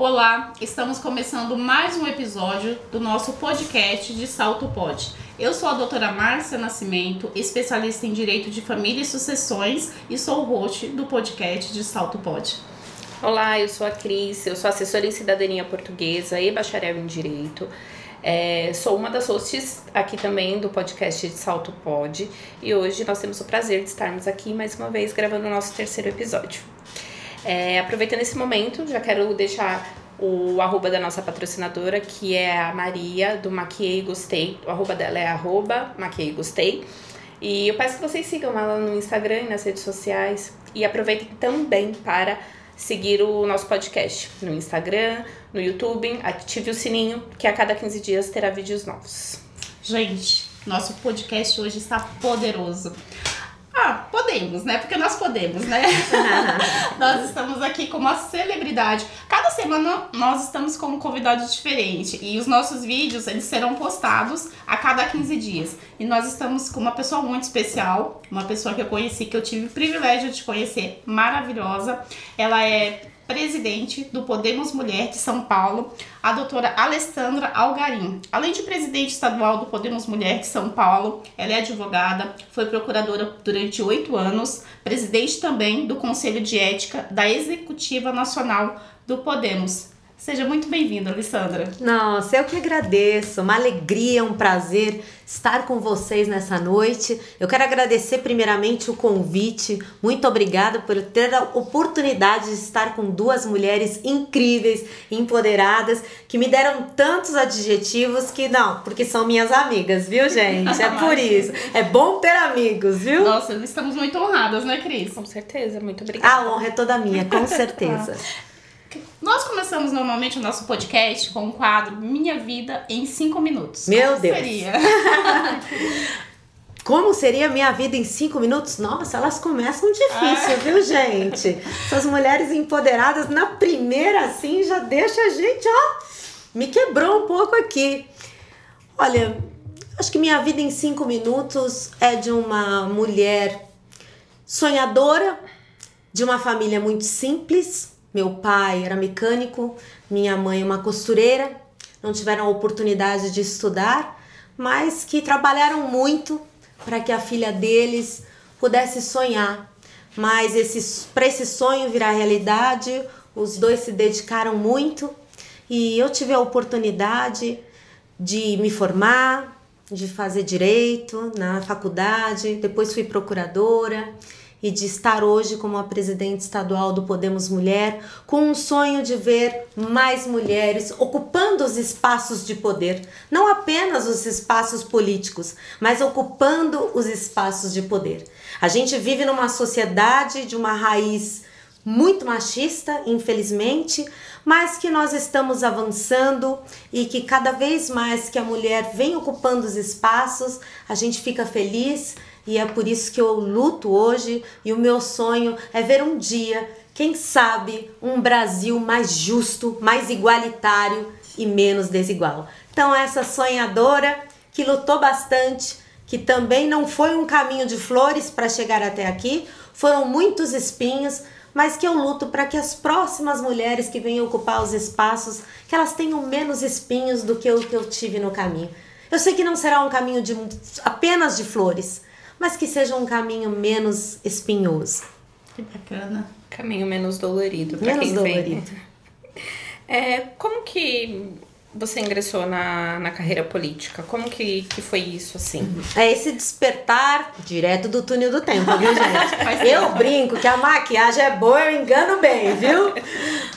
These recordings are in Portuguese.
Olá, estamos começando mais um episódio do nosso podcast de Salto Pod. Eu sou a doutora Márcia Nascimento, especialista em Direito de Família e Sucessões e sou o host do podcast de Salto Pod. Olá, eu sou a Cris, eu sou assessora em Cidadania Portuguesa e bacharel em Direito. Sou uma das hosts aqui também do podcast de Salto Pod e hoje nós temos o prazer de estarmos aqui mais uma vez gravando o nosso terceiro episódio. Aproveitando esse momento, já quero deixar o arroba da nossa patrocinadora, que é a Maria, do Maquiei Gostei. O arroba dela é @Maquiei Gostei. E eu peço que vocês sigam ela no Instagram e nas redes sociais. E aproveitem também para seguir o nosso podcast no Instagram, no YouTube. Ative o sininho, que a cada 15 dias terá vídeos novos. Gente, nosso podcast hoje está poderoso. Podemos, né? Porque nós podemos, né? Nós estamos aqui com uma celebridade. Cada semana nós estamos com um convidado diferente. E os nossos vídeos, eles serão postados a cada 15 dias. E nós estamos com uma pessoa muito especial. Uma pessoa que eu conheci, que eu tive o privilégio de conhecer, maravilhosa. Ela é presidente do Podemos Mulher de São Paulo, a doutora Alessandra Algarim. Além de presidente estadual do Podemos Mulher de São Paulo, ela é advogada, foi procuradora durante 8 anos, presidente também do Conselho de Ética da Executiva Nacional do Podemos. Seja muito bem-vinda, Alessandra. Nossa, eu que agradeço. Uma alegria, um prazer estar com vocês nessa noite. Eu quero agradecer primeiramente o convite. Muito obrigada por ter a oportunidade de estar com duas mulheres incríveis, empoderadas, que me deram tantos adjetivos que não, porque são minhas amigas, viu, gente? É por isso. É bom ter amigos, viu? Nossa, estamos muito honradas, né, Cris? Com certeza, muito obrigada. A honra é toda minha, com certeza. Nós começamos normalmente o nosso podcast com um quadro Minha Vida em 5 minutos. Meu Deus! Seria? Como seria minha vida em 5 minutos? Nossa, elas começam difícil, viu, gente? Essas mulheres empoderadas, na primeira, assim, já deixa a gente, me quebrou um pouco aqui. Olha, acho que minha vida em 5 minutos é de uma mulher sonhadora, de uma família muito simples. Meu pai era mecânico, minha mãe uma costureira, não tiveram a oportunidade de estudar, mas que trabalharam muito para que a filha deles pudesse sonhar. Mas para esse sonho virar realidade, os dois se dedicaram muito e eu tive a oportunidade de me formar, de fazer direito na faculdade, depois fui procuradora, e de estar hoje como a presidente estadual do Podemos Mulher, com um sonho de ver mais mulheres ocupando os espaços de poder, não apenas os espaços políticos, mas ocupando os espaços de poder. A gente vive numa sociedade de uma raiz muito machista, infelizmente, mas que nós estamos avançando e que cada vez mais que a mulher vem ocupando os espaços, a gente fica feliz. E é por isso que eu luto hoje e o meu sonho é ver um dia, quem sabe, um Brasil mais justo, mais igualitário e menos desigual. Então essa sonhadora que lutou bastante, que também não foi um caminho de flores para chegar até aqui, foram muitos espinhos, mas que eu luto para que as próximas mulheres que venham ocupar os espaços, que elas tenham menos espinhos do que o que eu tive no caminho. Eu sei que não será um caminho apenas de flores, mas que seja um caminho menos espinhoso. Que bacana. Caminho menos dolorido para quem vem. Como que você ingressou na carreira política? Como que foi isso, assim? É esse despertar direto do túnel do tempo, viu, gente? Eu brinco que a maquiagem é boa, eu engano bem, viu?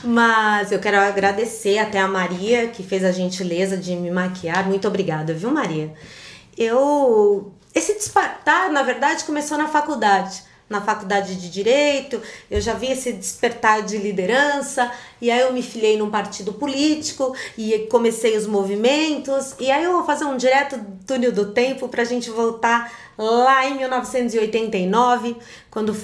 Mas eu quero agradecer até a Maria, que fez a gentileza de me maquiar. Muito obrigada, viu, Maria? Esse despertar, na verdade, começou na faculdade de Direito. Eu já vi esse despertar de liderança, e aí eu me filiei num partido político e comecei os movimentos, e aí eu vou fazer um direto túnel do tempo pra gente voltar lá em 1989, quando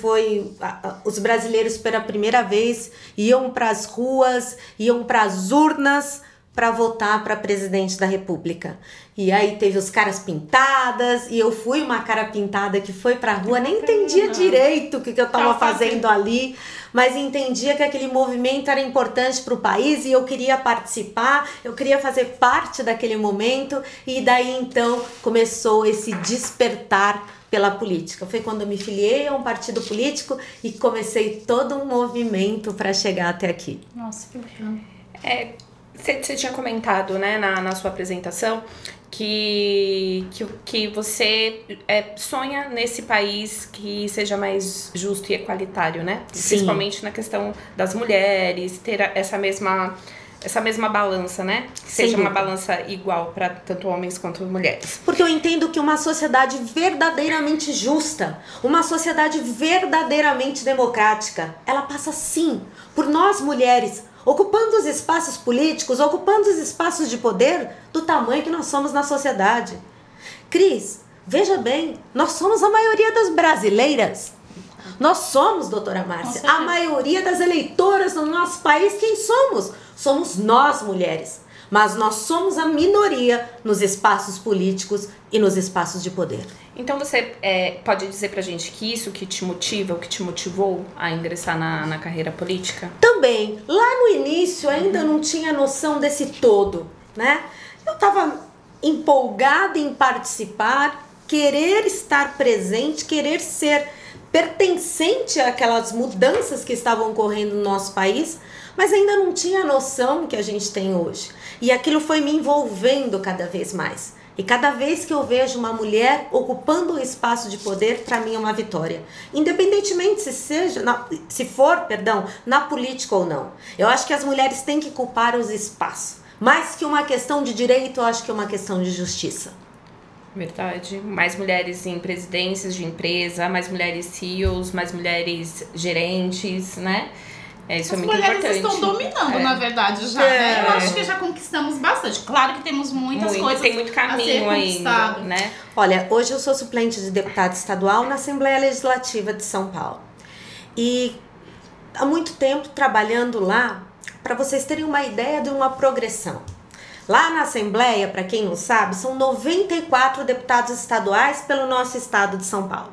os brasileiros pela primeira vez iam pras ruas, iam pras urnas para votar para presidente da República. E aí teve os caras pintadas, e eu fui uma cara pintada que foi pra rua, nem entendia direito o que eu tava fazendo ali, mas entendia que aquele movimento era importante para o país e eu queria participar, eu queria fazer parte daquele momento, e daí então começou esse despertar pela política. Foi quando eu me filiei a um partido político e comecei todo um movimento para chegar até aqui. Nossa, que bacana. Você tinha comentado, né, na sua apresentação que você sonha nesse país que seja mais justo e equalitário, né? Sim. Principalmente na questão das mulheres, ter essa mesma balança, né? Que seja uma balança igual para tanto homens quanto mulheres. Porque eu entendo que uma sociedade verdadeiramente justa, uma sociedade verdadeiramente democrática, ela passa sim por nós mulheres, ocupando os espaços políticos, ocupando os espaços de poder do tamanho que nós somos na sociedade. Cris, veja bem, nós somos a maioria das brasileiras. Nós somos, doutora Márcia, a maioria das eleitoras do nosso país. Quem somos? Somos nós, mulheres. Mas nós somos a minoria nos espaços políticos e nos espaços de poder. Então você pode dizer pra gente que isso que te motiva, o que te motivou a ingressar na carreira política? Também, lá no início ainda não tinha noção desse todo, né? Eu tava empolgada em participar, querer estar presente, querer ser pertencente àquelas mudanças que estavam ocorrendo no nosso país, mas ainda não tinha a noção que a gente tem hoje. E aquilo foi me envolvendo cada vez mais. E cada vez que eu vejo uma mulher ocupando um espaço de poder, para mim é uma vitória. Independentemente se for na política ou não. Eu acho que as mulheres têm que ocupar os espaços. Mais que uma questão de direito, eu acho que é uma questão de justiça. Verdade. Mais mulheres em presidências de empresa, mais mulheres CEOs, mais mulheres gerentes, né? Isso é muito importante. As mulheres estão dominando, na verdade, já, né? Eu acho que já conquistamos bastante. Claro que temos muitas coisas tem muito caminho ainda, né? Olha, hoje eu sou suplente de deputada estadual na Assembleia Legislativa de São Paulo. E há muito tempo trabalhando lá, para vocês terem uma ideia de uma progressão. Lá na Assembleia, para quem não sabe, são 94 deputados estaduais pelo nosso estado de São Paulo.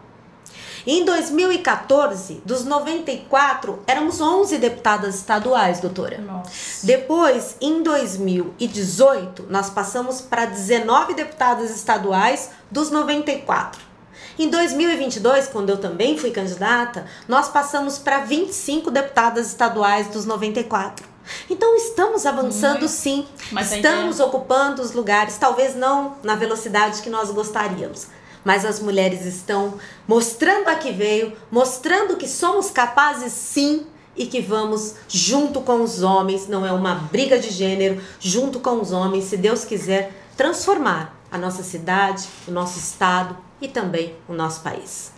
Em 2014, dos 94, éramos 11 deputadas estaduais, doutora. Nossa. Depois, em 2018, nós passamos para 19 deputadas estaduais dos 94. Em 2022, quando eu também fui candidata, nós passamos para 25 deputadas estaduais dos 94. Então estamos avançando sim, mas estamos ocupando os lugares, talvez não na velocidade que nós gostaríamos. Mas as mulheres estão mostrando a que veio, mostrando que somos capazes sim e que vamos junto com os homens, não é uma briga de gênero, junto com os homens, se Deus quiser, transformar a nossa cidade, o nosso estado e também o nosso país.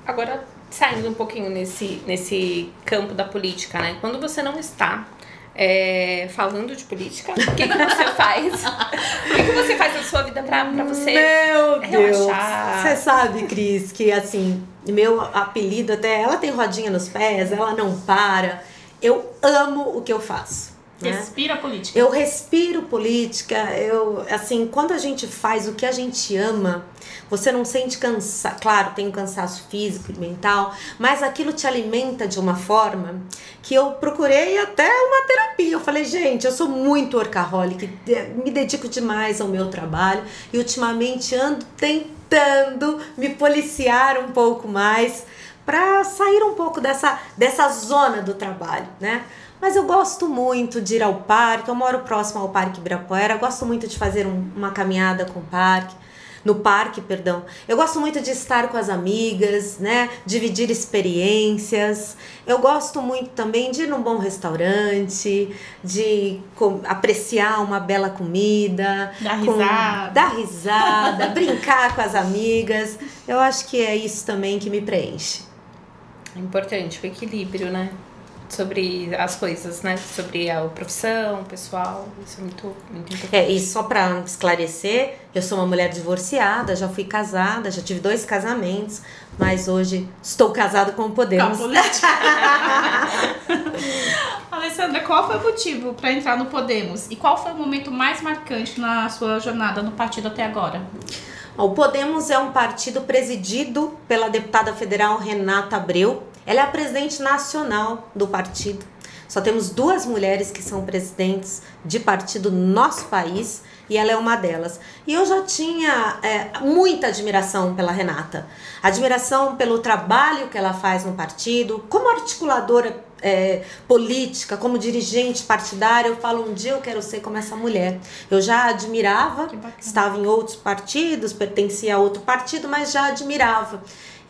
Agora, saindo um pouquinho nesse campo da política, né? Quando você não está falando de política, o que você faz? O que você faz na sua vida pra você Meu relaxar? Deus! Você sabe, Cris, que assim, meu apelido até, ela tem rodinha nos pés, ela não para. Eu amo o que eu faço. Respira política. Eu respiro política, assim, quando a gente faz o que a gente ama, você não sente cansaço, claro, tem um cansaço físico e mental, mas aquilo te alimenta de uma forma que eu procurei até uma terapia. Eu falei, gente, eu sou muito workaholic, me dedico demais ao meu trabalho e ultimamente ando tentando me policiar um pouco mais para sair um pouco dessa zona do trabalho, né? Mas eu gosto muito de ir ao parque, eu moro próximo ao Parque Ibirapuera, gosto muito de fazer uma caminhada no parque. Eu gosto muito de estar com as amigas, né? Dividir experiências. Eu gosto muito também de ir num bom restaurante, de apreciar uma bela comida. Dar risada, brincar com as amigas. Eu acho que é isso também que me preenche. É importante o equilíbrio, né? Sobre as coisas, né? Sobre a profissão, o pessoal. Isso é muito importante. E só pra esclarecer, eu sou uma mulher divorciada, já fui casada, já tive 2 casamentos, mas hoje estou casada com o Podemos. Com a política. Alessandra, qual foi o motivo para entrar no Podemos? E qual foi o momento mais marcante na sua jornada no partido até agora? O Podemos é um partido presidido pela deputada federal Renata Abreu. Ela é a presidente nacional do partido. Só temos 2 mulheres que são presidentes de partido no nosso país e ela é uma delas. E eu já tinha muita admiração pela Renata. Admiração pelo trabalho que ela faz no partido, como articuladora política, como dirigente partidária. Eu falo, um dia eu quero ser como essa mulher. Eu já admirava, estava em outros partidos, pertencia a outro partido, mas já admirava.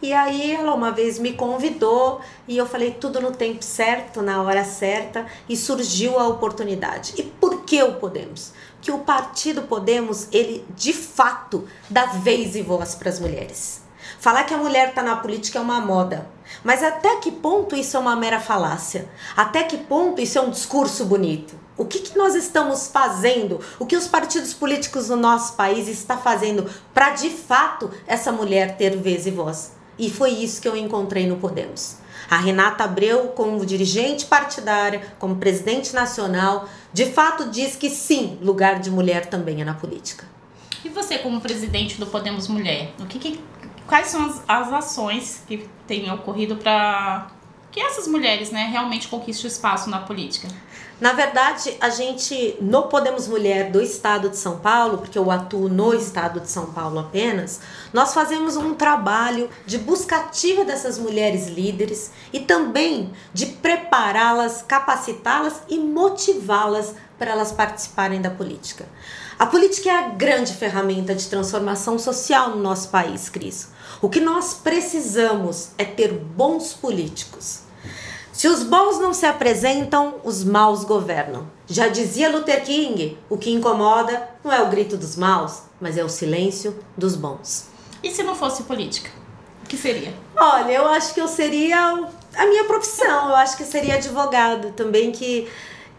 E aí ela uma vez me convidou e eu falei tudo no tempo certo, na hora certa, e surgiu a oportunidade. E por que o Podemos? Que o partido Podemos, ele de fato dá vez e voz para as mulheres. Falar que a mulher está na política é uma moda, mas até que ponto isso é uma mera falácia? Até que ponto isso é um discurso bonito? O que nós estamos fazendo? O que os partidos políticos no nosso país estão fazendo para de fato essa mulher ter vez e voz? E foi isso que eu encontrei no Podemos. A Renata Abreu, como dirigente partidária, como presidente nacional, de fato diz que sim, lugar de mulher também é na política. E você, como presidente do Podemos Mulher, quais são as ações que têm ocorrido para que essas mulheres, né, realmente conquistem espaço na política? Na verdade, a gente, no Podemos Mulher do Estado de São Paulo, porque eu atuo no Estado de São Paulo apenas, nós fazemos um trabalho de busca ativa dessas mulheres líderes e também de prepará-las, capacitá-las e motivá-las para elas participarem da política. A política é a grande ferramenta de transformação social no nosso país, Cris. O que nós precisamos é ter bons políticos. Se os bons não se apresentam, os maus governam. Já dizia Luther King, o que incomoda não é o grito dos maus, mas é o silêncio dos bons. E se não fosse política, o que seria? Olha, eu acho que eu seria a minha profissão, eu acho que seria advogado também, que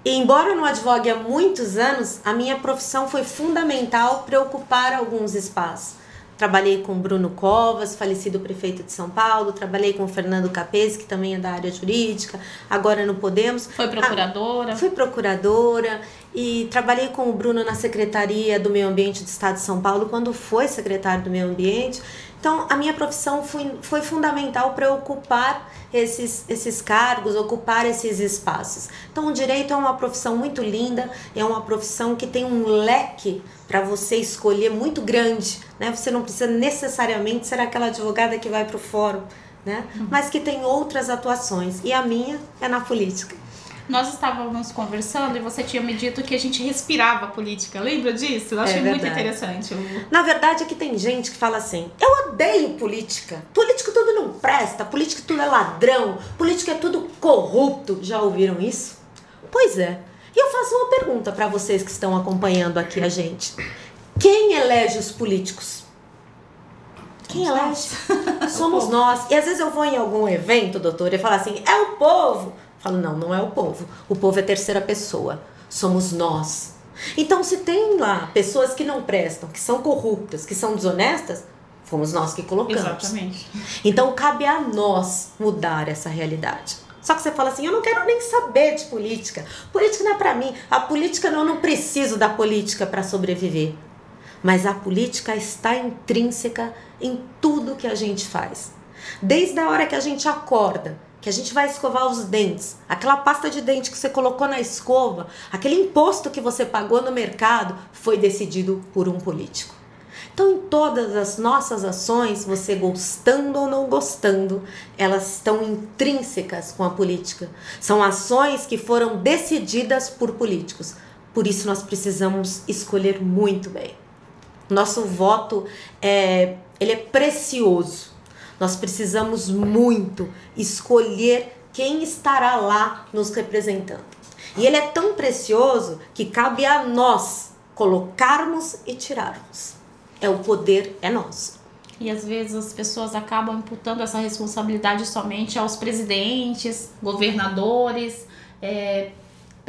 embora eu não advogue há muitos anos, a minha profissão foi fundamental para ocupar alguns espaços. Trabalhei com Bruno Covas, falecido prefeito de São Paulo, trabalhei com Fernando Capesi, que também é da área jurídica, agora no Podemos. Foi procuradora? Fui procuradora e trabalhei com o Bruno na Secretaria do Meio Ambiente do Estado de São Paulo, quando foi secretário do Meio Ambiente. Então, a minha profissão foi fundamental para ocupar esses cargos, ocupar esses espaços. Então, o direito é uma profissão muito linda, é uma profissão que tem um leque para você escolher muito grande, né? Você não precisa necessariamente ser aquela advogada que vai para o fórum, né? Mas que tem outras atuações, e a minha é na política. Nós estávamos conversando e você tinha me dito que a gente respirava política. Lembra disso? Eu achei muito interessante. Na verdade, é que tem gente que fala assim, eu odeio política. Político tudo não presta, político tudo é ladrão, político é tudo corrupto. Já ouviram isso? Pois é. E eu faço uma pergunta para vocês que estão acompanhando aqui a gente. Quem elege os políticos? Quem elege? Somos nós. E às vezes eu vou em algum evento, doutor, e falo assim, é o povo. Falo, não é o povo. O povo é terceira pessoa. Somos nós. Então, se tem lá pessoas que não prestam, que são corruptas, que são desonestas, fomos nós que colocamos. Exatamente. Então, cabe a nós mudar essa realidade. Só que você fala assim, eu não quero nem saber de política. Política não é pra mim. A política eu não preciso da política para sobreviver. Mas a política está intrínseca em tudo que a gente faz. Desde a hora que a gente acorda, que a gente vai escovar os dentes, aquela pasta de dente que você colocou na escova, aquele imposto que você pagou no mercado, foi decidido por um político. Então, em todas as nossas ações, você gostando ou não gostando, elas estão intrínsecas com a política. São ações que foram decididas por políticos. Por isso, nós precisamos escolher muito bem. Nosso voto ele é precioso. Nós precisamos muito escolher quem estará lá nos representando. E ele é tão precioso que cabe a nós colocarmos e tirarmos. O poder é nosso. E às vezes as pessoas acabam imputando essa responsabilidade somente aos presidentes, governadores,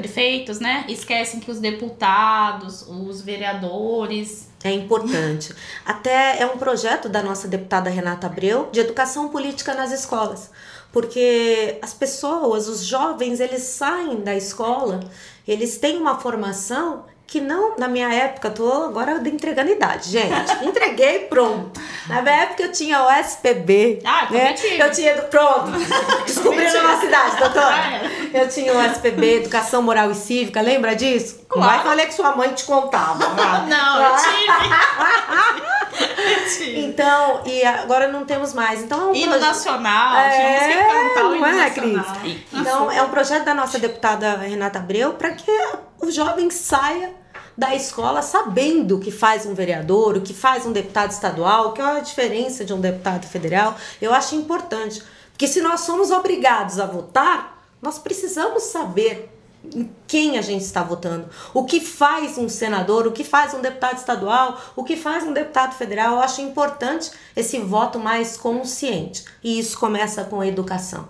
prefeitos, né? Esquecem que os deputados, os vereadores... É importante. Até é um projeto da nossa deputada Renata Abreu de educação política nas escolas. Porque as pessoas, os jovens, eles saem da escola, eles têm uma formação que não, na minha época, tô agora entregando idade, gente. Entreguei, pronto. Na minha época eu tinha o SPB. Né? Eu tinha, pronto. Descobrindo a nossa idade, doutora. Eu tinha o SPB, Educação Moral e Cívica, lembra disso? Claro. Vai falei que sua mãe te contava. Não, eu tive. Então, e agora não temos mais. Então, é um hino nacional, tínhamos que cantar o hino nacional. Cris? Então, é um projeto da nossa deputada Renata Abreu para que o jovem saia da escola sabendo o que faz um vereador, o que faz um deputado estadual, qual é a diferença de um deputado federal. Eu acho importante, porque se nós somos obrigados a votar, nós precisamos saber em quem a gente está votando, o que faz um senador, o que faz um deputado estadual, o que faz um deputado federal. Eu acho importante esse voto mais consciente, e isso começa com a educação.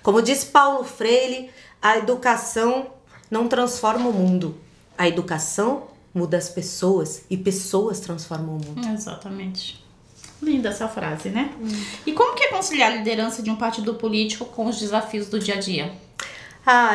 Como disse Paulo Freire, a educação não transforma o mundo. A educação muda as pessoas e pessoas transformam o mundo. Exatamente. Linda essa frase, né? E como que é conciliar a liderança de um partido político com os desafios do dia a dia?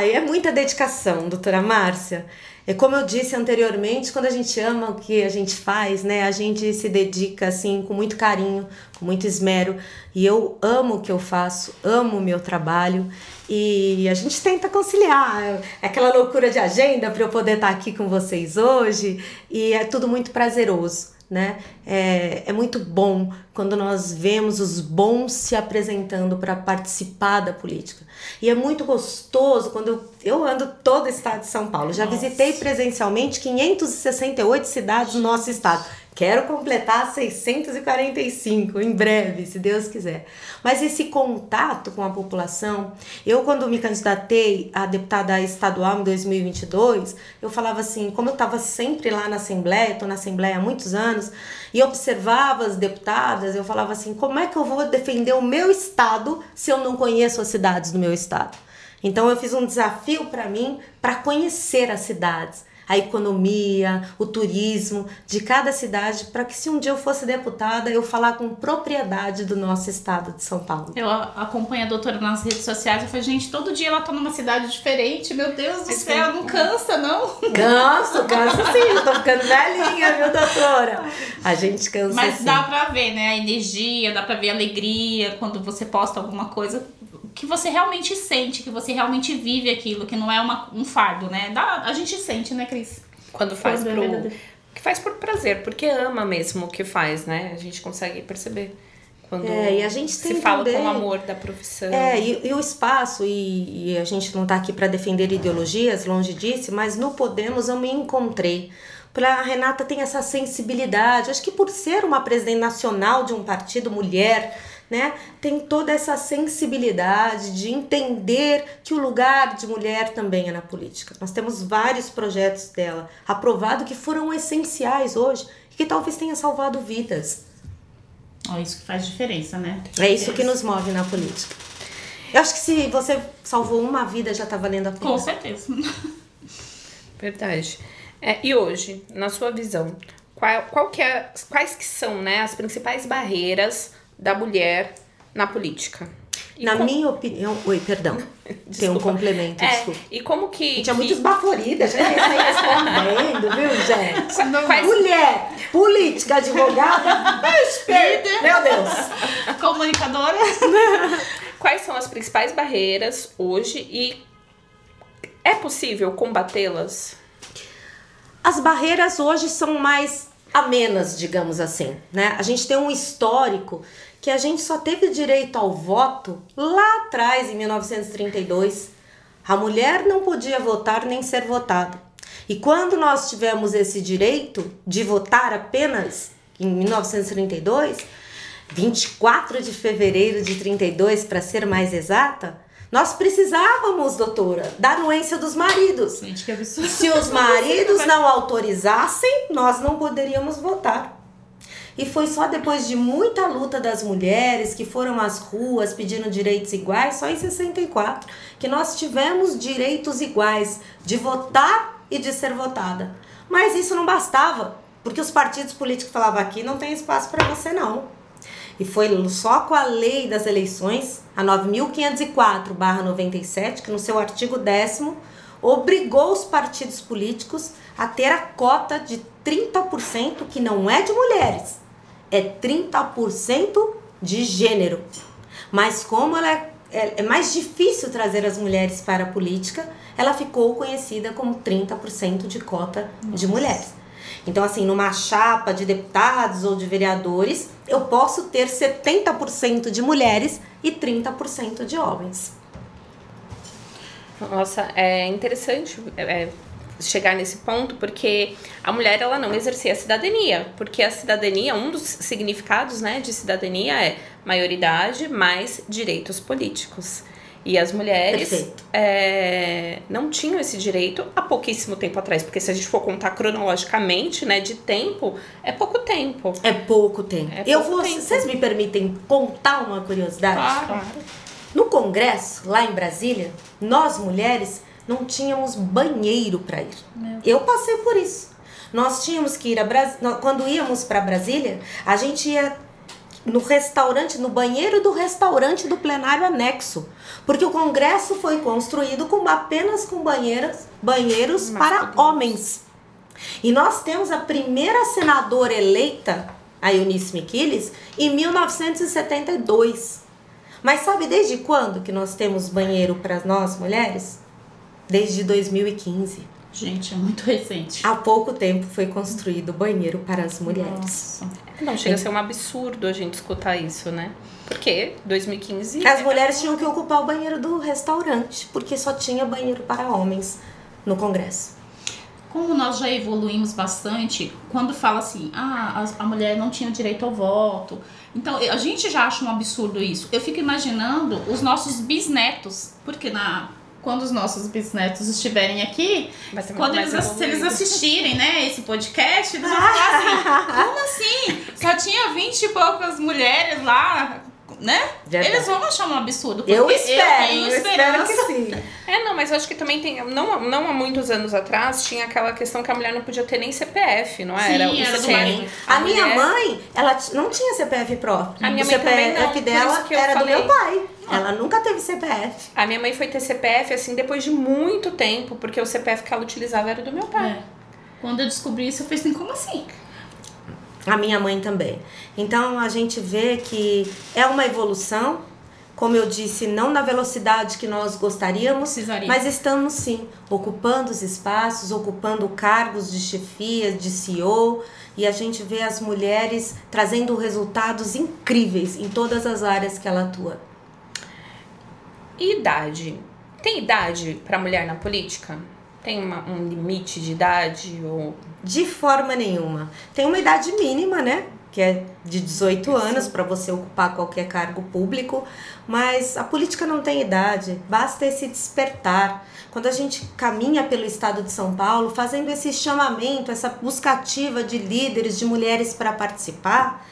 É muita dedicação, doutora Márcia. É como eu disse anteriormente, quando a gente ama o que a gente faz, né? A gente se dedica assim com muito carinho, com muito esmero. E eu amo o que eu faço, amo o meu trabalho. E a gente tenta conciliar aquela loucura de agenda para eu poder estar aqui com vocês hoje. E é tudo muito prazeroso, né? É muito bom quando nós vemos os bons se apresentando para participar da política. E é muito gostoso quando eu ando todo o estado de São Paulo. Já visitei presencialmente 568 cidades do nosso estado. Quero completar 645 em breve, se Deus quiser. Mas esse contato com a população, eu quando me candidatei a deputada estadual em 2022, eu falava assim, como eu estava sempre lá na Assembleia, estou na Assembleia há muitos anos, e observava as deputadas, eu falava assim, como é que eu vou defender o meu estado se eu não conheço as cidades do meu estado? Então eu fiz um desafio para mim, para conhecer as cidades, a economia, o turismo de cada cidade, para que se um dia eu fosse deputada, eu falar com propriedade do nosso estado de São Paulo. Eu acompanho a doutora nas redes sociais, eu falei, gente, todo dia ela tá numa cidade diferente, meu Deus do céu, não cansa, não? Cansa sim, eu tô ficando velhinha, viu, doutora? A gente cansa. Mas sim. Dá pra ver, né, a energia, dá pra ver a alegria quando você posta alguma coisa que você realmente sente, que você realmente vive aquilo, que não é um fardo, né? A gente sente, né, Cris? Quando faz que faz por prazer, porque ama mesmo o que faz, né? A gente consegue perceber. Quando e a gente se fala também, com amor da profissão. E o espaço, e a gente não tá aqui para defender ideologias, longe disso, mas no Podemos eu me encontrei. A Renata tem essa sensibilidade, acho que por ser uma presidente nacional de um partido mulher, né, tem toda essa sensibilidade de entender que o lugar de mulher também é na política. Nós temos vários projetos dela aprovados que foram essenciais hoje e que talvez tenha salvado vidas. Isso que faz diferença, né? É isso que nos move na política. Eu acho que se você salvou uma vida, já tá valendo a pena. Com certeza. Verdade. E hoje, na sua visão, quais que são, né, as principais barreiras da mulher na política? Minha opinião... Oi, perdão. Tem um complemento, desculpa. E como que... A gente é muito esbaforida, já respondendo, viu, gente? Mulher, política, advogada, meu Deus. Comunicadora. Quais são as principais barreiras hoje e é possível combatê-las? As barreiras hoje são mais amenas, digamos assim, né? A gente tem um histórico que a gente só teve direito ao voto lá atrás, em 1932. A mulher não podia votar nem ser votada. E quando nós tivemos esse direito de votar apenas em 1932, 24 de fevereiro de 32, para ser mais exata, nós precisávamos, doutora, da anuência dos maridos. Gente, que absurdo. Se os maridos não autorizassem, nós não poderíamos votar. E foi só depois de muita luta das mulheres que foram às ruas pedindo direitos iguais, só em 64, que nós tivemos direitos iguais de votar e de ser votada. Mas isso não bastava, porque os partidos políticos falavam aqui não tem espaço para você não. E foi só com a lei das eleições, a 9.504/97, que no seu artigo 10º obrigou os partidos políticos a ter a cota de 30%, que não é de mulheres, é 30% de gênero. Mas como ela é mais difícil trazer as mulheres para a política, ela ficou conhecida como 30% de cota de mulheres. Então, assim, numa chapa de deputados ou de vereadores, eu posso ter 70% de mulheres e 30% de homens. Nossa, é interessante chegar nesse ponto, porque a mulher, ela não exercia a cidadania, porque a cidadania, um dos significados, né, de cidadania é maioridade mais direitos políticos. E as mulheres não tinham esse direito há pouquíssimo tempo atrás, porque se a gente for contar cronologicamente, né, de tempo, é pouco tempo. É pouco tempo. Vocês me permitem contar uma curiosidade? Claro. No Congresso, lá em Brasília, nós mulheres não tínhamos banheiro para ir. Eu passei por isso. Nós tínhamos que ir quando íamos para Brasília, a gente ia no restaurante, no banheiro do restaurante do plenário anexo, porque o Congresso foi construído apenas com banheiros para homens. E nós temos a primeira senadora eleita, a Eunice Miquiles, em 1972. Mas sabe desde quando que nós temos banheiro para nós mulheres? Desde 2015. Gente, é muito recente. Há pouco tempo foi construído banheiro para as mulheres. Nossa. Não, chega a ser um absurdo a gente escutar isso, né? Porque 2015... As mulheres tinham que ocupar o banheiro do restaurante, porque só tinha banheiro para homens no Congresso. Como nós já evoluímos bastante, quando fala assim, a mulher não tinha direito ao voto. Então, a gente já acha um absurdo isso. Eu fico imaginando os nossos bisnetos, porque quando os nossos bisnetos estiverem aqui, quando se eles assistirem, né, esse podcast, eles vão falar assim, como assim? Só tinha 20 e poucas mulheres lá, né? Verdade. Eles vão achar um absurdo. Eu espero que sim. Não, mas eu acho que também tem, não há muitos anos atrás, tinha aquela questão que a mulher não podia ter nem CPF, não é? Sim, era do marido. A minha mãe, ela não tinha CPF próprio. A minha mãe CPF também não, dela era do meu pai. Ela nunca teve CPF. A minha mãe foi ter CPF, assim, depois de muito tempo, porque o CPF que ela utilizava era do meu pai. Quando eu descobri isso, eu falei assim, como assim? A minha mãe também. Então, a gente vê que é uma evolução, como eu disse, não na velocidade que nós gostaríamos, mas estamos sim, ocupando os espaços, ocupando cargos de chefia, de CEO, e a gente vê as mulheres trazendo resultados incríveis em todas as áreas que ela atua. E idade? Tem idade para mulher na política? Tem um limite de idade? Ou... De forma nenhuma. Tem uma idade mínima, né? Que é de 18 anos para você ocupar qualquer cargo público, mas a política não tem idade, basta esse despertar. Quando a gente caminha pelo estado de São Paulo, fazendo esse chamamento, essa busca ativa de líderes, de mulheres para participar,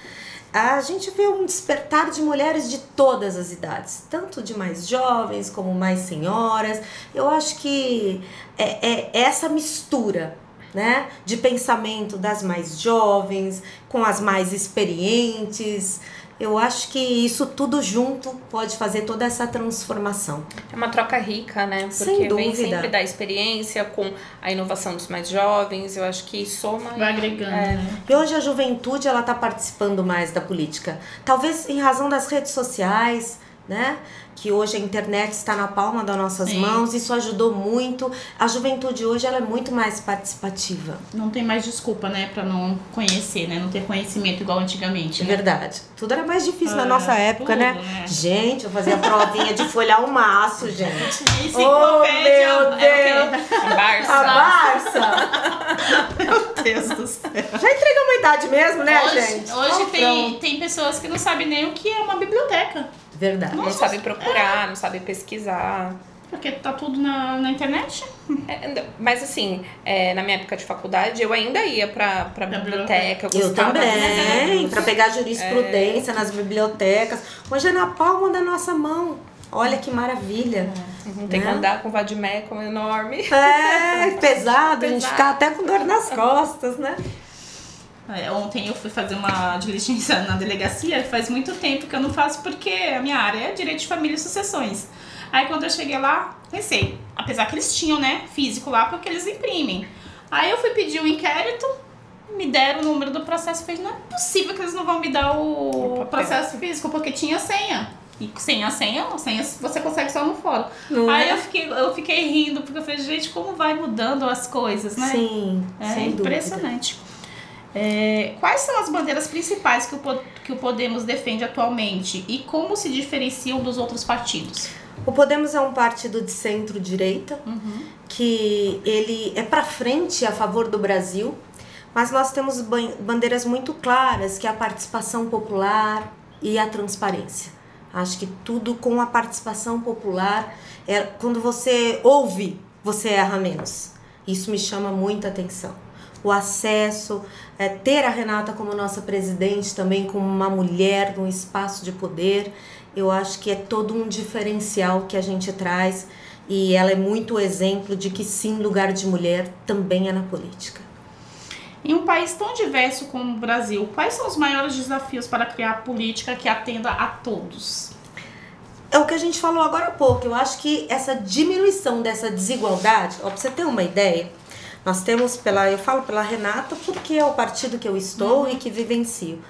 a gente vê um despertar de mulheres de todas as idades, tanto de mais jovens como mais senhoras. Eu acho que é essa mistura, né, de pensamento das mais jovens com as mais experientes. Eu acho que isso tudo junto pode fazer toda essa transformação. É uma troca rica, né? Porque sem vem dúvida. sempre da experiência com a inovação dos mais jovens. Eu acho que soma... Vai agregando, né? E hoje a juventude ela está participando mais da política. Talvez em razão das redes sociais, né? Que hoje a internet está na palma das nossas mãos, isso ajudou muito. A juventude hoje ela é muito mais participativa. Não tem mais desculpa, né, pra não conhecer, né, não ter conhecimento igual antigamente, né? Verdade. Tudo era mais difícil na nossa época, tudo, né? Gente, eu fazia provinha de folhar o maço, gente. Oh, meu Deus! A Barça. A Barça! Meu Deus do céu. Já entregou uma idade mesmo, né, gente? Hoje tem pessoas que não sabem nem o que é uma biblioteca. Verdade. Não sabe procurar, não sabe pesquisar. Porque tá tudo na internet. Mas assim, na minha época de faculdade, eu ainda ia pra biblioteca. Eu também, pra pegar jurisprudência nas bibliotecas. Hoje é na palma da nossa mão. Olha que maravilha. Tem que andar com vadimécum enorme. Pesado, a gente fica até com dor nas costas, né? Ontem eu fui fazer uma diligência na delegacia, faz muito tempo que eu não faço porque a minha área é direito de família e sucessões. Aí quando eu cheguei lá, pensei, apesar que eles tinham, né, físico lá, porque eles imprimem. Aí eu fui pedir o inquérito, me deram o número do processo, eu falei, não é possível que eles não vão me dar o processo físico, porque tinha senha. E sem a senha você consegue só no fórum. Aí eu fiquei rindo, porque eu falei, gente, como vai mudando as coisas, né? Sim, sem impressionante. Quais são as bandeiras principais que o Podemos defende atualmente e como se diferenciam dos outros partidos? O Podemos é um partido de centro-direita, que ele é para frente a favor do Brasil, mas nós temos bandeiras muito claras, que é a participação popular e a transparência. Acho que tudo com a participação popular, quando você ouve, você erra menos. Isso me chama muita atenção. O acesso, ter a Renata como nossa presidente também, como uma mulher num espaço de poder, eu acho que é todo um diferencial que a gente traz e ela é muito exemplo de que sim, lugar de mulher também é na política. Em um país tão diverso como o Brasil, quais são os maiores desafios para criar política que atenda a todos? É o que a gente falou agora há pouco. Eu acho que essa diminuição dessa desigualdade, pra você ter uma ideia, nós temos eu falo pela Renata porque é o partido que eu estou e que vivencio.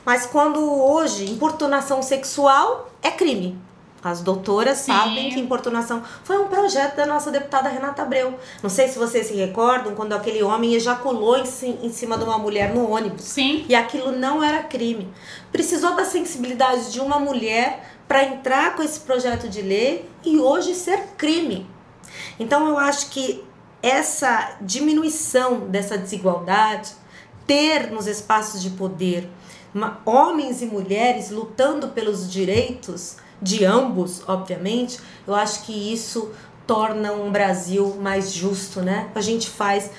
Mas quando hoje importunação sexual é crime. As doutoras sabem que importunação foi um projeto da nossa deputada Renata Abreu. Não sei se vocês se recordam quando aquele homem ejaculou em cima de uma mulher no ônibus. Sim. E aquilo não era crime. Precisou da sensibilidade de uma mulher para entrar com esse projeto de lei e hoje ser crime. Então eu acho que essa diminuição dessa desigualdade, ter nos espaços de poder homens e mulheres lutando pelos direitos de ambos, obviamente, eu acho que isso torna um Brasil mais justo, né? A gente faz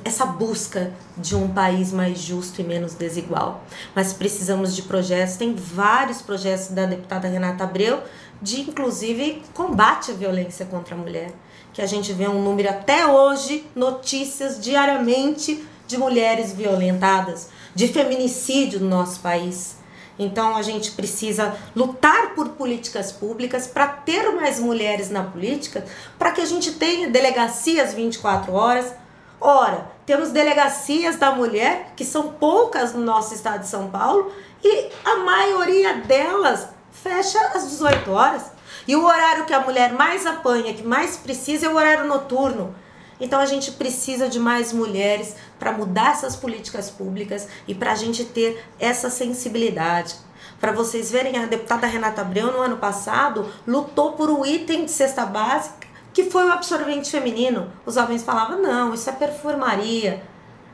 essa busca de um país mais justo e menos desigual. Mas precisamos de projetos, tem vários projetos da deputada Renata Abreu, de inclusive combate à violência contra a mulher, que a gente vê um número até hoje, notícias diariamente de mulheres violentadas, de feminicídio no nosso país. Então a gente precisa lutar por políticas públicas para ter mais mulheres na política, para que a gente tenha delegacias 24 horas. Ora, temos delegacias da mulher, que são poucas no nosso estado de São Paulo, e a maioria delas fecha às 18 horas. E o horário que a mulher mais apanha, que mais precisa, é o horário noturno. Então a gente precisa de mais mulheres para mudar essas políticas públicas e para a gente ter essa sensibilidade. Para vocês verem, a deputada Renata Abreu no ano passado lutou por um item de cesta básica que foi o absorvente feminino. Os homens falavam, não, isso é perfumaria.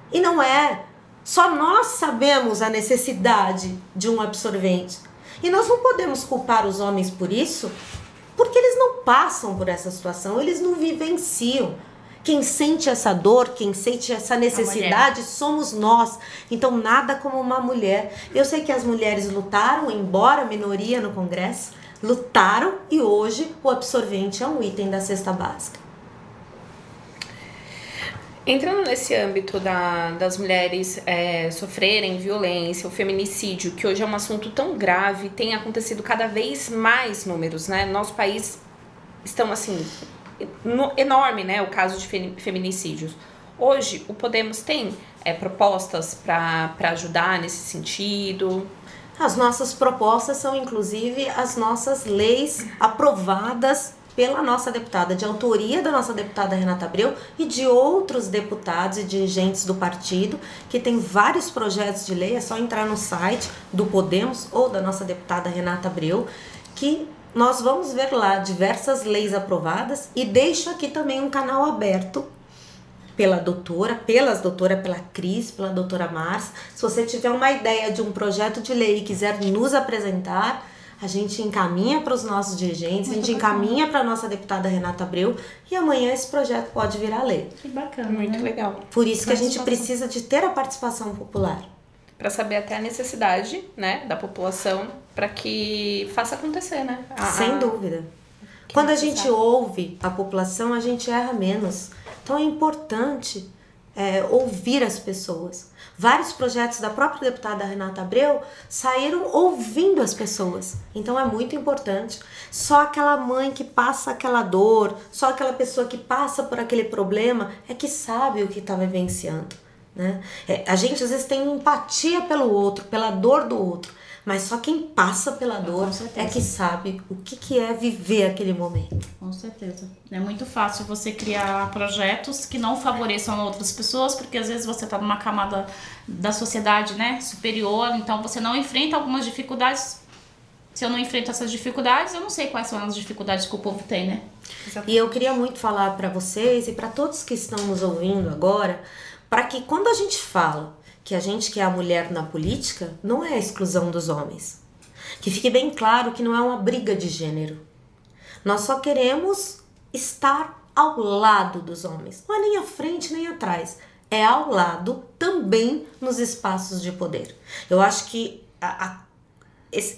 E não é. Só nós sabemos a necessidade de um absorvente. E nós não podemos culpar os homens por isso, porque eles não passam por essa situação, eles não vivenciam. Quem sente essa dor, quem sente essa necessidade somos nós. Então nada como uma mulher. Eu sei que as mulheres lutaram, embora minoria no Congresso, lutaram e hoje o absorvente é um item da cesta básica. Entrando nesse âmbito das mulheres sofrerem violência, o feminicídio, que hoje é um assunto tão grave, tem acontecido cada vez mais números, né? Nosso país estão assim... enorme, né, o caso de feminicídios. Hoje, o Podemos tem propostas para ajudar nesse sentido? As nossas propostas são, inclusive, as nossas leis aprovadas pela nossa deputada, de autoria da nossa deputada Renata Abreu e de outros deputados e dirigentes do partido, que tem vários projetos de lei, é só entrar no site do Podemos ou da nossa deputada Renata Abreu, que nós vamos ver lá diversas leis aprovadas e deixo aqui também um canal aberto pelas doutoras, pela Cris, pela doutora Márcia. Se você tiver uma ideia de um projeto de lei e quiser nos apresentar, a gente encaminha para os nossos dirigentes, a gente encaminha para a nossa deputada Renata Abreu e amanhã esse projeto pode virar lei. Que bacana, Muito legal. Por isso que a gente precisa de ter a participação popular. Para saber até a necessidade, né, da população para que faça acontecer, né? Sem dúvida. Quando a gente ouve a população, a gente erra menos. Então é importante ouvir as pessoas. Vários projetos da própria deputada Renata Abreu saíram ouvindo as pessoas. Então é muito importante. Só aquela mãe que passa aquela dor, só aquela pessoa que passa por aquele problema é que sabe o que está vivenciando, né? A gente às vezes tem empatia pelo outro, pela dor do outro. Mas só quem passa pela dor é que sabe o que é viver aquele momento. Com certeza. É muito fácil você criar projetos que não favoreçam outras pessoas, porque às vezes você está numa camada da sociedade, né, superior, então você não enfrenta algumas dificuldades. Se eu não enfrento essas dificuldades, eu não sei quais são as dificuldades que o povo tem, né? E eu queria muito falar para vocês e para todos que estão nos ouvindo agora, para que quando a gente fala que a gente quer a mulher na política, não é a exclusão dos homens. Que fique bem claro que não é uma briga de gênero. Nós só queremos estar ao lado dos homens. Não é nem à frente nem atrás. É ao lado também nos espaços de poder. Eu acho que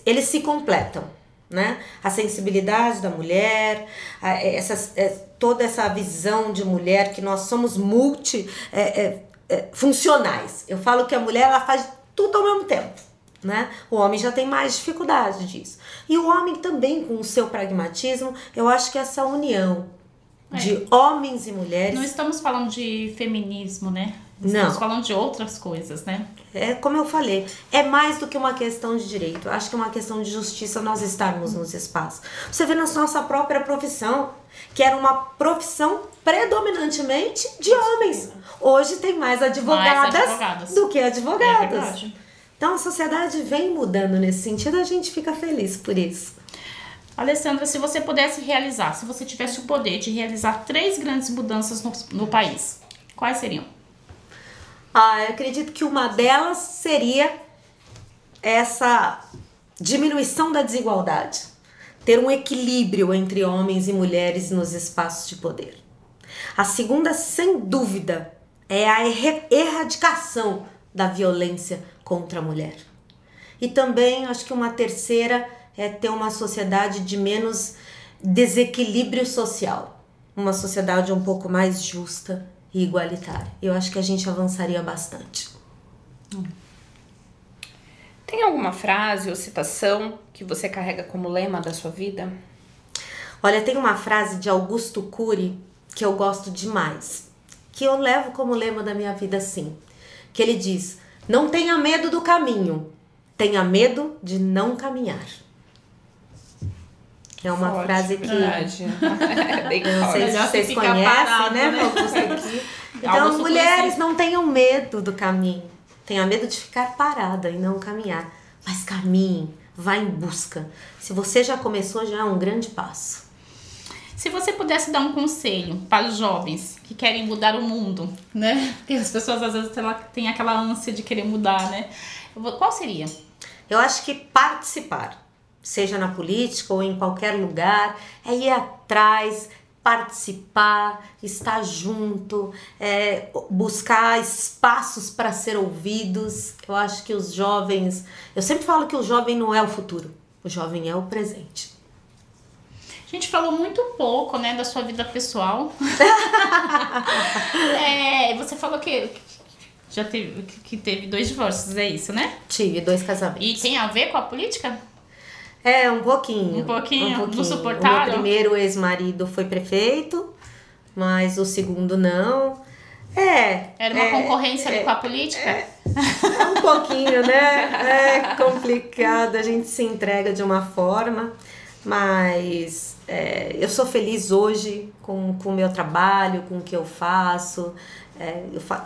eles se completam, né? A sensibilidade da mulher, toda essa visão de mulher que nós somos funcionais. Eu falo que a mulher ela faz tudo ao mesmo tempo, né? O homem já tem mais dificuldade disso. E o homem também, com o seu pragmatismo, eu acho que essa união de homens e mulheres... Não estamos falando de feminismo, né? Estamos falando de outras coisas, né? É como eu falei, é mais do que uma questão de direito. Eu acho que é uma questão de justiça nós estarmos nos espaços. Você vê na nossa própria profissão, que era uma profissão predominantemente de homens. Hoje tem mais advogadas do que advogados. É verdade. Então a sociedade vem mudando nesse sentido, a gente fica feliz por isso. Alessandra, se você pudesse realizar, se você tivesse o poder de realizar 3 grandes mudanças no país, quais seriam? Eu acredito que uma delas seria essa diminuição da desigualdade. Ter um equilíbrio entre homens e mulheres nos espaços de poder. A segunda, sem dúvida, é a erradicação da violência contra a mulher. E também, acho que uma terceira é ter uma sociedade de menos desequilíbrio social. Uma sociedade um pouco mais justa e igualitária. Eu acho que a gente avançaria bastante. Tem alguma frase ou citação que você carrega como lema da sua vida? Olha, tem uma frase de Augusto Cury que eu gosto demais, que eu levo como lema da minha vida sim, que ele diz: não tenha medo do caminho, tenha medo de não caminhar. É uma forte, frase que é bem eu não sei se vocês conhecem, parado, né? né? Então, mulheres, não tenham medo do caminho. Tenha medo de ficar parada e não caminhar. Mas caminhe, vá em busca. Se você já começou, já é um grande passo. Se você pudesse dar um conselho para os jovens que querem mudar o mundo, né? Porque as pessoas às vezes têm aquela ânsia de querer mudar, né? Qual seria? Eu acho que participar, seja na política ou em qualquer lugar, é ir atrás, participar, estar junto, buscar espaços para ser ouvidos. Eu acho que os jovens... Eu sempre falo que o jovem não é o futuro, o jovem é o presente. A gente falou muito pouco, né, da sua vida pessoal. Você falou que já teve 2 divórcios, é isso, né? Tive 2 casamentos. E tem a ver com a política? Um pouquinho. Um pouquinho? Não O suportaram? meu primeiro ex-marido foi prefeito, mas o segundo não. Era uma concorrência ali com a política? É um pouquinho, né? É complicado, a gente se entrega de uma forma, mas eu sou feliz hoje com o meu trabalho, com o que eu faço.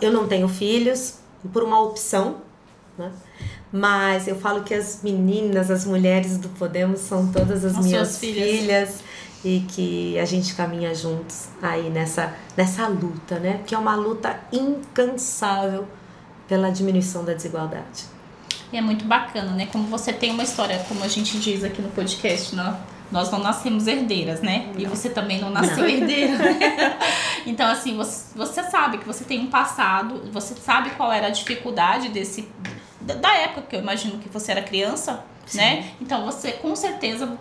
Eu não tenho filhos, por uma opção, né? Mas eu falo que as meninas, as mulheres do Podemos são todas as minhas filhas e que a gente caminha juntos aí nessa luta, né? Que é uma luta incansável pela diminuição da desigualdade. E é muito bacana, né? Como você tem uma história, como a gente diz aqui no podcast, né? Nós não nascemos herdeiras, né? Não. E você também não nasceu herdeira. Então, assim, você sabe que você tem um passado, você sabe qual era a dificuldade da época que eu imagino que você era criança, sim, né? Então, você com certeza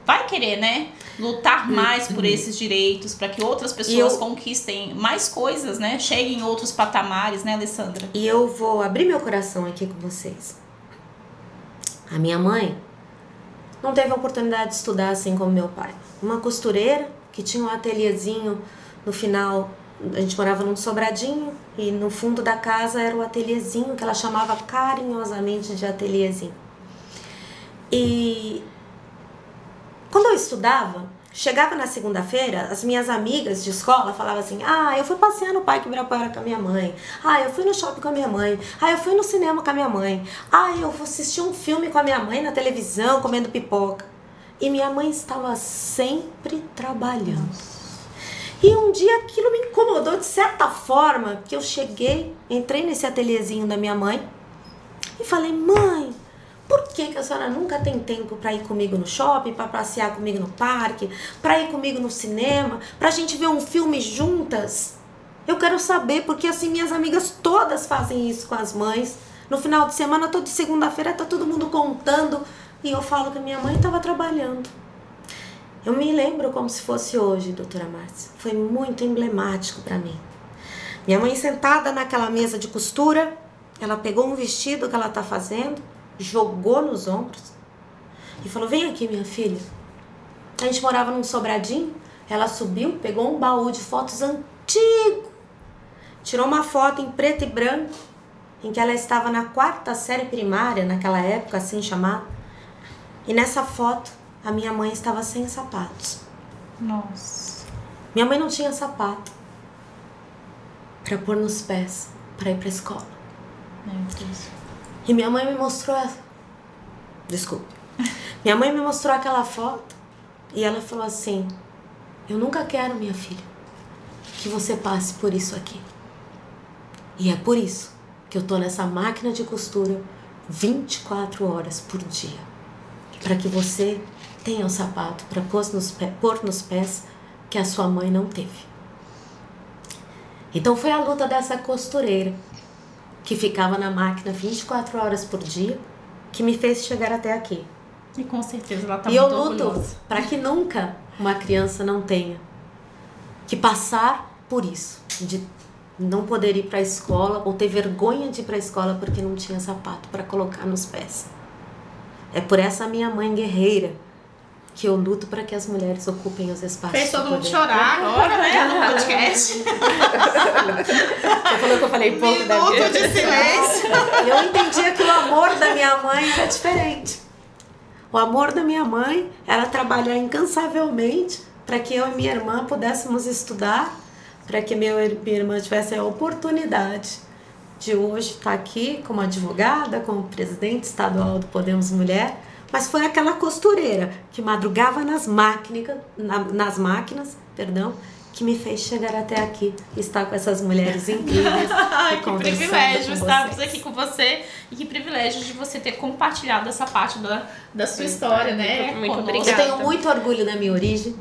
vai querer, né? Lutar mais por esses direitos, para que outras pessoas conquistem mais coisas, né? Cheguem em outros patamares, né, Alessandra? E eu vou abrir meu coração aqui com vocês. A minha mãe não teve a oportunidade de estudar assim como meu pai. Uma costureira que tinha um ateliêzinho no final, a gente morava num sobradinho e no fundo da casa era o ateliêzinho que ela chamava carinhosamente de ateliêzinho. E quando eu estudava, chegava na segunda-feira, as minhas amigas de escola falavam assim: eu fui passear no Parque Ibirapuera com a minha mãe, eu fui no shopping com a minha mãe, eu fui no cinema com a minha mãe, eu assisti um filme com a minha mãe na televisão, comendo pipoca. E minha mãe estava sempre trabalhando. E um dia aquilo me incomodou de certa forma, que eu entrei nesse ateliêzinho da minha mãe e falei: mãe, por que a senhora nunca tem tempo para ir comigo no shopping, para passear comigo no parque, para ir comigo no cinema, pra gente ver um filme juntas? Eu quero saber, porque assim minhas amigas todas fazem isso com as mães. No final de semana, toda segunda-feira, tá todo mundo contando e eu falo que a minha mãe estava trabalhando. Eu me lembro como se fosse hoje, doutora Márcia. Foi muito emblemático para mim. Minha mãe sentada naquela mesa de costura, ela pegou um vestido que ela tá fazendo, jogou nos ombros e falou: vem aqui, minha filha. A gente morava num sobradinho. Ela subiu, pegou um baú de fotos antigo, tirou uma foto em preto e branco em que ela estava na 4ª série primária, naquela época assim chamada, e nessa foto a minha mãe estava sem sapatos. Nossa. Minha mãe não tinha sapato para pôr nos pés para ir para a escola. Meu Deus. E minha mãe me mostrou Desculpe. Minha mãe me mostrou aquela foto e ela falou assim: eu nunca quero, minha filha, que você passe por isso aqui. E é por isso que eu tô nessa máquina de costura 24 horas por dia. Para que você tenha um sapato para pôr nos pés que a sua mãe não teve. Então foi a luta dessa costureira que ficava na máquina 24 horas por dia, que me fez chegar até aqui. E com certeza ela tá muito orgulhosa. E eu luto para que nunca uma criança não tenha que passar por isso, de não poder ir para a escola ou ter vergonha de ir para a escola porque não tinha sapato para colocar nos pés. É por essa minha mãe guerreira que eu luto para que as mulheres ocupem os espaços. Fez todo mundo chorar agora, né? No podcast. Você falou que eu falei pouco da vida. Minuto de silêncio. Eu entendia que o amor da minha mãe era diferente. O amor da minha mãe era trabalhar incansavelmente para que eu e minha irmã pudéssemos estudar, para que minha irmã tivesse a oportunidade de hoje estar aqui como advogada, como presidente estadual do Podemos Mulher. Mas foi aquela costureira que madrugava nas máquinas, que me fez chegar até aqui e estar com essas mulheres incríveis. Ai, que privilégio estarmos aqui com você e que privilégio de você ter compartilhado essa parte da sua história, né? Muito obrigada. Eu tenho muito orgulho da minha origem,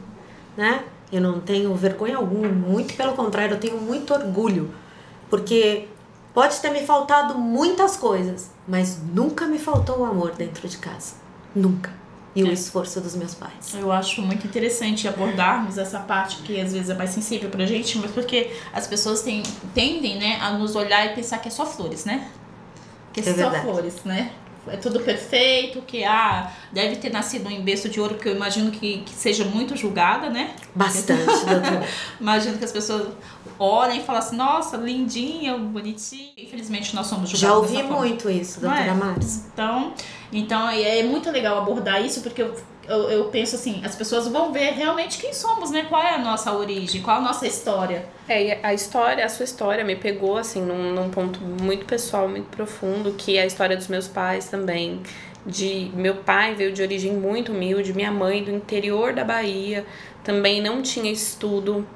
né? Eu não tenho vergonha alguma, muito pelo contrário, eu tenho muito orgulho, porque pode ter me faltado muitas coisas, mas nunca me faltou o amor dentro de casa. Nunca. E o esforço dos meus pais. Eu acho muito interessante abordarmos essa parte que às vezes é mais sensível pra gente, mas porque as pessoas tendem, né, a nos olhar e pensar que é só flores, né? Que é só verdade. Flores, né? É tudo perfeito, que deve ter nascido em berço de ouro, porque eu imagino que seja muito julgada, né? Bastante, doutora. Imagino que as pessoas olhem e falam assim: nossa, lindinha, bonitinha. Infelizmente nós somos julgados. Já ouvi muito isso, doutora Márcia. Então é muito legal abordar isso, porque eu penso assim, as pessoas vão ver realmente quem somos, né? Qual é a nossa origem, qual é a nossa história. E a sua história me pegou assim num ponto muito pessoal, muito profundo, que é a história dos meus pais também. Meu pai veio de origem muito humilde, minha mãe do interior da Bahia, também não tinha estudo,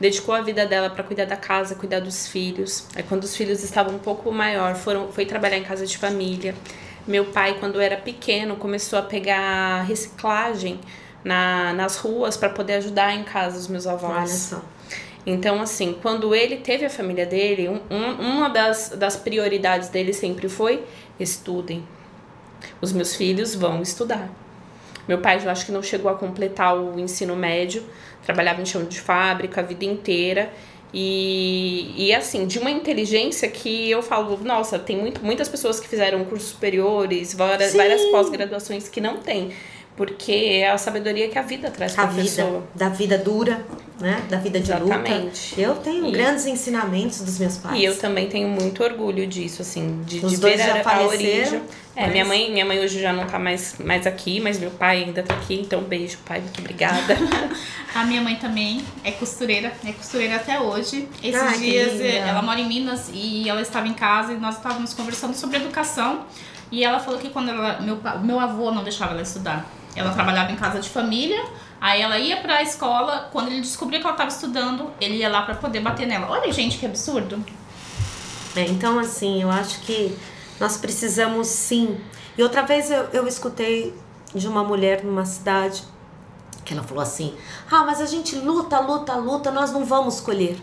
dedicou a vida dela para cuidar da casa, cuidar dos filhos. Aí quando os filhos estavam um pouco maior, foi trabalhar em casa de família. Meu pai, quando era pequeno, começou a pegar reciclagem nas ruas para poder ajudar em casa os meus avós. Olha só. Então, assim, quando ele teve a família dele, uma das prioridades dele sempre foi: estudem. Os meus filhos vão estudar. Meu pai, eu acho que não chegou a completar o ensino médio, trabalhava em chão de fábrica a vida inteira. E assim, de uma inteligência que eu falo, nossa, tem muitas pessoas que fizeram cursos superiores, várias pós-graduações que não tem. Porque é a sabedoria que a vida traz para a pessoa. Da vida dura, né? Da vida de Exatamente. luta. Eu tenho grandes ensinamentos dos meus pais. E eu também tenho muito orgulho disso, assim, de dois ver já a origem. mas... minha mãe hoje já não tá mais aqui, mas meu pai ainda tá aqui, então beijo, pai, muito obrigada. A minha mãe também é costureira até hoje. Esses dias ela mora em Minas e ela estava em casa e nós estávamos conversando sobre educação. E ela falou que quando meu avô não deixava ela estudar. Ela trabalhava em casa de família, aí ela ia pra escola, quando ele descobriu que ela estava estudando, ele ia lá pra poder bater nela. Olha, gente, que absurdo. Então, assim, eu acho que nós precisamos sim. E outra vez eu escutei de uma mulher numa cidade, que ela falou assim: mas a gente luta, nós não vamos colher.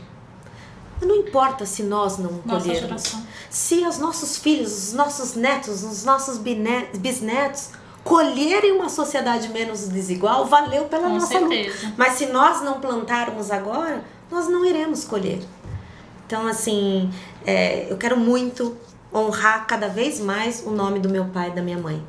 Não importa se nós não colhermos. Se os nossos filhos, os nossos netos, os nossos bisnetos colherem uma sociedade menos desigual, valeu pela nossa luta. Mas se nós não plantarmos agora, nós não iremos colher. Então, assim, eu quero muito honrar cada vez mais o nome do meu pai e da minha mãe.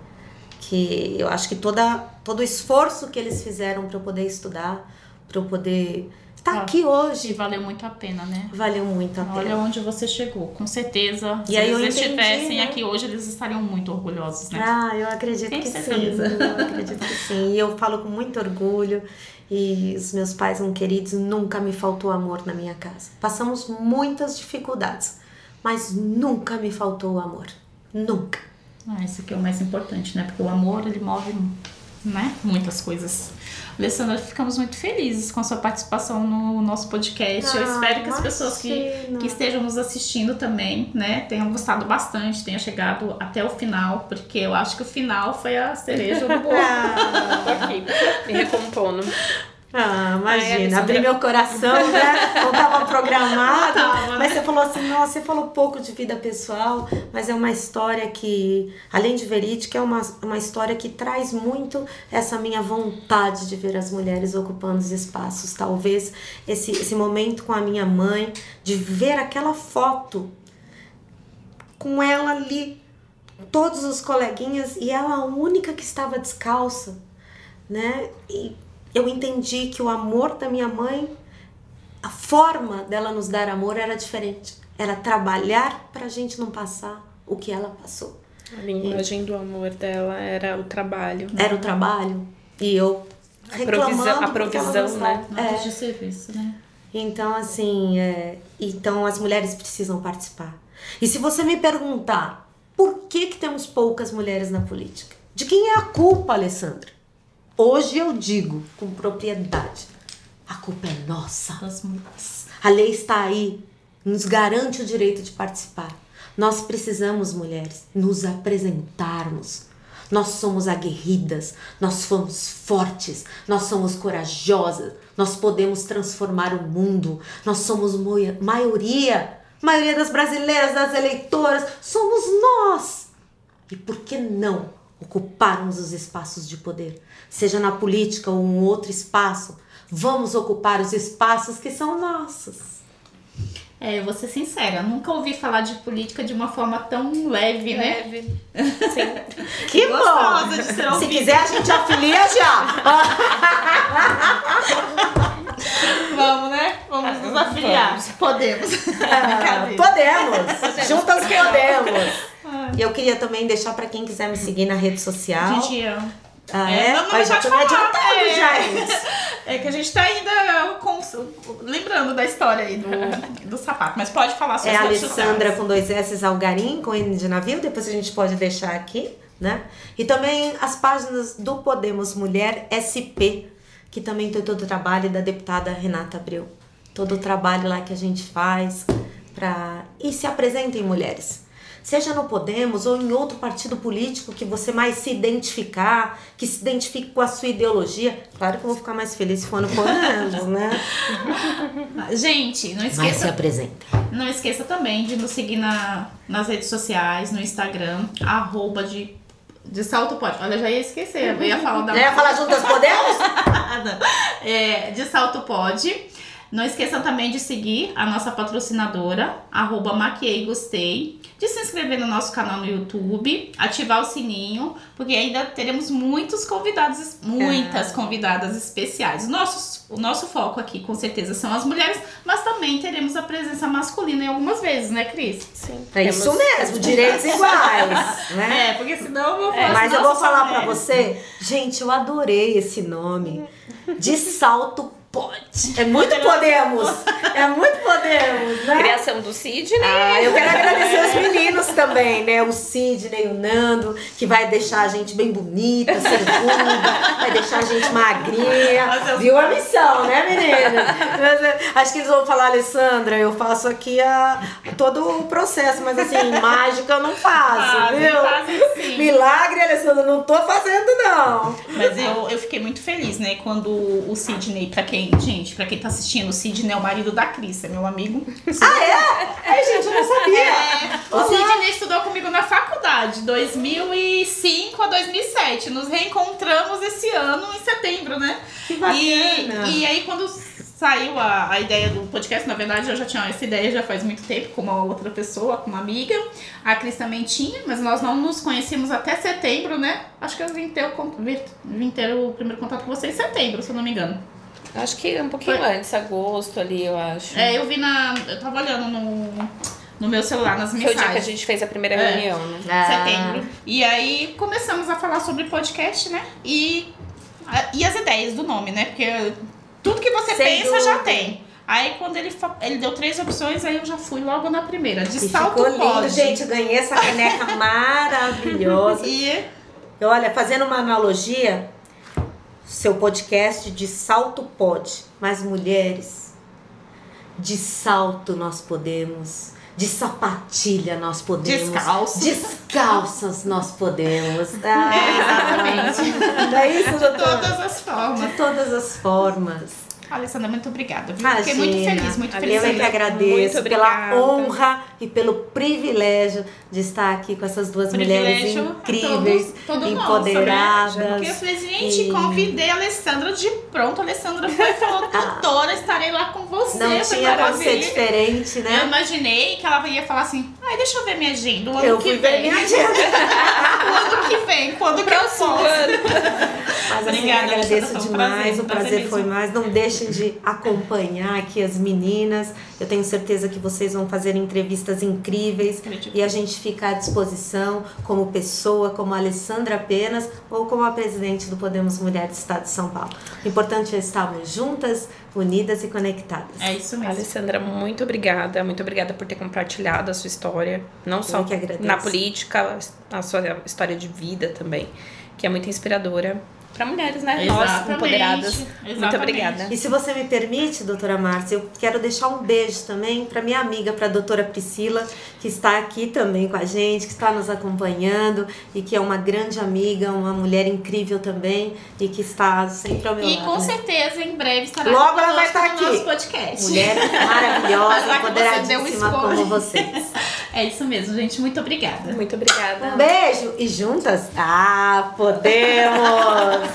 Que eu acho que todo o esforço que eles fizeram para eu poder estudar, para eu poder estar aqui hoje. E valeu muito a pena, né? Valeu muito a pena. Olha onde você chegou, com certeza. E se aí eles estivessem aqui hoje, eles estariam muito orgulhosos, né? Eu acredito que sim. Eu acredito que sim. E eu falo com muito orgulho. E os meus pais são queridos, nunca me faltou amor na minha casa. Passamos muitas dificuldades, mas nunca me faltou amor. Nunca. Esse aqui é o mais importante, né? Porque o amor, ele move, né, muitas coisas. Alessandra, ficamos muito felizes com a sua participação no nosso podcast. Eu espero que as pessoas que estejam nos assistindo também, né, tenham gostado bastante, tenham chegado até o final, porque eu acho que o final foi a cereja do bolo. Tô aqui, me recompondo. Imagina, abri meu coração, né? Não tava programado, mas você falou assim, nossa, você falou pouco de vida pessoal, mas é uma história que, além de verídica, é uma história que traz muito essa minha vontade de ver as mulheres ocupando os espaços. Talvez esse momento com a minha mãe, de ver aquela foto com ela ali, todos os coleguinhas, e ela a única que estava descalça, né? E eu entendi que o amor da minha mãe, a forma dela nos dar amor era diferente. Era trabalhar pra gente não passar o que ela passou. A linguagem do amor dela era o trabalho. Era o trabalho. E eu reclamando a provisão, né? De serviço, né? Então, assim, então as mulheres precisam participar. E se você me perguntar por que temos poucas mulheres na política, de quem é a culpa, Alessandra? Hoje eu digo com propriedade, a culpa é nossa. Das mulheres. A lei está aí, nos garante o direito de participar. Nós precisamos, mulheres, nos apresentarmos. Nós somos aguerridas, nós somos fortes, nós somos corajosas, nós podemos transformar o mundo, nós somos maioria das brasileiras, das eleitoras, somos nós. E por que não ocuparmos os espaços de poder? Seja na política ou em outro espaço, vamos ocupar os espaços que são nossos. Eu vou ser sincera, nunca ouvi falar de política de uma forma tão leve, né? Sim. Que bom! De ser Se quiser, a gente afilia já. Vamos, né? Vamos nos afiliar. Podemos. Podemos. Juntas podemos. E eu queria também deixar para quem quiser me seguir na rede social. Gente, Mas já tô me adiantando, gente. É que a gente tá ainda lembrando da história aí do sapato. Mas pode falar sobre a Alessandra com 2 S Algarim, com N de navio. Depois a gente pode deixar aqui, né? E também as páginas do Podemos Mulher SP, que também tem todo o trabalho da deputada Renata Abreu. todo o trabalho lá que a gente faz e se apresentem, mulheres. Seja no Podemos ou em outro partido político que você mais se identificar, que se identifique com a sua ideologia. Claro que eu vou ficar mais feliz se for no Podemos, né? Gente, não esqueça. Mas se apresentem. Não esqueça também de nos seguir nas redes sociais, no Instagram, @de Salto Pode. Olha, eu já ia esquecer. Eu ia falar da. Já ia falar Juntas Podemos? De Salto Pode. Não esqueçam também de seguir a nossa patrocinadora, @MaquieiGostei, de se inscrever no nosso canal no YouTube, ativar o sininho, porque ainda teremos muitas convidadas especiais. O nosso foco aqui, com certeza, são as mulheres, mas também teremos a presença masculina em algumas vezes, né, Cris? Sim. É isso mesmo, direitos iguais, né? Porque senão eu vou falar. Mas eu vou falar pra você, gente, eu adorei esse nome, de Salto Pode. É muito Podemos. É muito Podemos, né? Criação do Sidney. Eu quero agradecer os meninos também, né? O Sidney, o Nando, que vai deixar a gente bem bonita, cervuda, vai deixar a gente magrinha. Viu a missão, né, meninas? Acho que eles vão falar, Alessandra, eu faço aqui todo o processo, mas assim, mágica eu não faço, viu? Milagre, Alessandra, não tô fazendo, não. Mas eu fiquei muito feliz, né? Quando o Sidney, pra quem tá assistindo, o Sidney é o marido da Cris, é meu amigo. É, gente, eu não sabia. O Sidney estudou comigo na faculdade, 2005 a 2007. Nos reencontramos esse ano, em setembro, né? Que bacana. E aí, quando saiu a ideia do podcast, na verdade, eu já tinha essa ideia já faz muito tempo, com uma outra pessoa, com uma amiga. A Cris também tinha, mas nós não nos conhecíamos até setembro, né? Acho que eu vim ter o primeiro contato com você em setembro, se eu não me engano. Acho que um pouquinho antes, agosto ali, eu acho. Eu vi eu tava olhando no meu celular, nas mensagens. Foi o dia que a gente fez a primeira reunião, né? Setembro. E aí começamos a falar sobre podcast, né? E as ideias do nome, né? Porque tudo que você pensa já tem. Aí quando ele deu 3 opções, aí eu já fui logo na primeira. De Salto Pode. Ficou lindo, Pode. gente. Eu ganhei essa caneca maravilhosa. E olha, fazendo uma analogia, seu podcast de salto pode, mas mulheres, de salto nós podemos, de sapatilha nós podemos, descalças nós podemos. Exatamente. Não é isso, doutora? De todas as formas. De todas as formas. Alessandra, muito obrigada. Fiquei muito feliz. Eu que agradeço pela honra e pelo privilégio de estar aqui com essas duas mulheres incríveis, empoderadas. Nosso, né? Porque eu falei, gente, convidei a Alessandra de pronto. A Alessandra foi e falou, doutora, estarei lá com você. Não tinha como ser diferente, né? Eu imaginei que ela ia falar assim, deixa eu ver minha agenda. Eu fui ver minha agenda. Quando que eu posso? Mas assim, agradeço demais, o prazer foi mais. Não deixem de acompanhar aqui as meninas. Eu tenho certeza que vocês vão fazer entrevistas incríveis. E a gente fica à disposição como pessoa, como a Alessandra apenas, ou como a presidente do Podemos Mulheres do Estado de São Paulo. O importante é estarmos juntas, unidas e conectadas. É isso mesmo. Alessandra, muito obrigada por ter compartilhado a sua história, não só na política, a sua história de vida também, que é muito inspiradora para mulheres, né? Nós, empoderadas. Muito obrigada. E se você me permite, doutora Márcia, eu quero deixar um beijo também para minha amiga, para a doutora Priscila, que está aqui também com a gente, que está nos acompanhando e que é uma grande amiga, uma mulher incrível também e que está sempre ao meu lado. E com certeza, em breve, estará logo ela vai estar aqui. No nosso podcast. Mulher maravilhosa, empoderadíssima como vocês. É isso mesmo, gente. Muito obrigada. Muito obrigada. Um beijo e juntas, podemos!